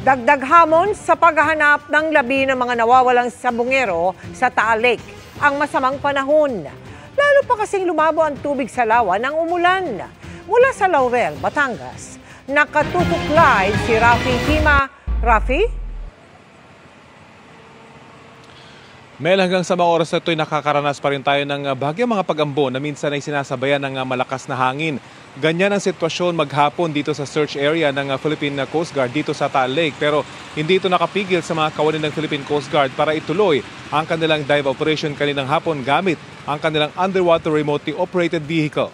Dagdag hamon sa paghahanap ng labi ng mga nawawalang sabungero sa Taal Lake. Ang masamang panahon. Lalo pa kasing lumabo ang tubig sa lawa ng umulan. Mula sa Laurel, Batangas, nakatutok live si Rafi Tima. Rafi? Mel, hanggang sa mga oras na ito'y nakakaranas pa rin tayo ng bahagyang mga pag-ambon na minsan ay sinasabayan ng malakas na hangin. Ganyan ang sitwasyon maghapon dito sa search area ng Philippine Coast Guard dito sa Taal Lake. Pero hindi ito nakapigil sa mga kawani ng Philippine Coast Guard para ituloy ang kanilang dive operation kaninang hapon gamit ang kanilang underwater remotely operated vehicle.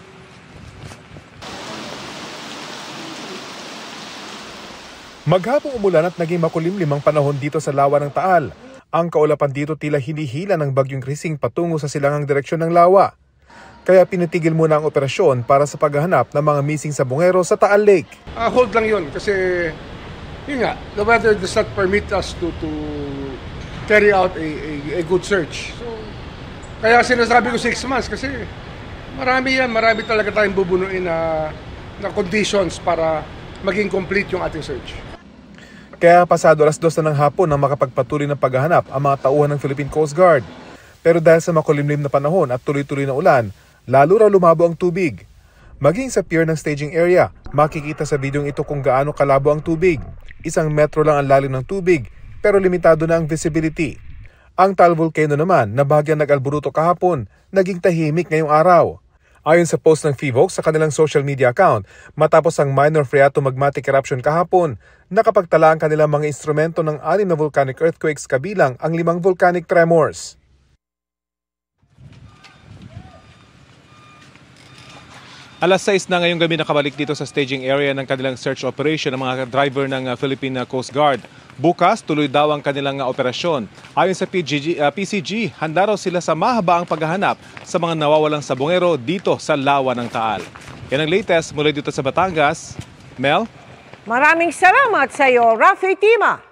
Maghapong umulan at naging makulimlim ang panahon dito sa lawa ng Taal. Ang kaulapan dito tila hinihila ng bagyong Krising patungo sa silangang direksyon ng lawa. Kaya pinitigil muna ang operasyon para sa paghahanap ng mga missing sabungero sa Taal Lake. Hold lang yun kasi yun nga, the weather does not permit us to carry out a good search. So, kaya sinasabi ko 6 months kasi marami talaga tayong bubunuin na conditions para maging complete yung ating search. Kaya pasado alas 2 na ng hapon nang makapagpatuloy ng paghahanap ang mga tauhan ng Philippine Coast Guard. Pero dahil sa makulimlim na panahon at tuloy-tuloy na ulan, lalo raw lumabo ang tubig. Maging sa pier ng staging area, makikita sa videong ito kung gaano kalabo ang tubig. 1 metro lang ang lalim ng tubig, pero limitado na ang visibility. Ang Taal Volcano naman, na bahagyang nag-alburuto kahapon, naging tahimik ngayong araw. Ayon sa post ng PHIVOLCS sa kanilang social media account, matapos ang minor phreatomagmatic eruption kahapon, nakapagtala ang kanilang mga instrumento ng 6 na volcanic earthquakes kabilang ang 5 volcanic tremors. Alas 6 na ngayong gabi nakabalik dito sa staging area ng kanilang search operation ng mga driver ng Philippine Coast Guard. Bukas, tuloy daw ang kanilang operasyon. Ayon sa PCG, handa raw sila sa mahabaang paghahanap sa mga nawawalang sabungero dito sa lawa ng Taal. Yan ang latest mula dito sa Batangas. Mel? Maraming salamat sa iyo, Rafi Tima.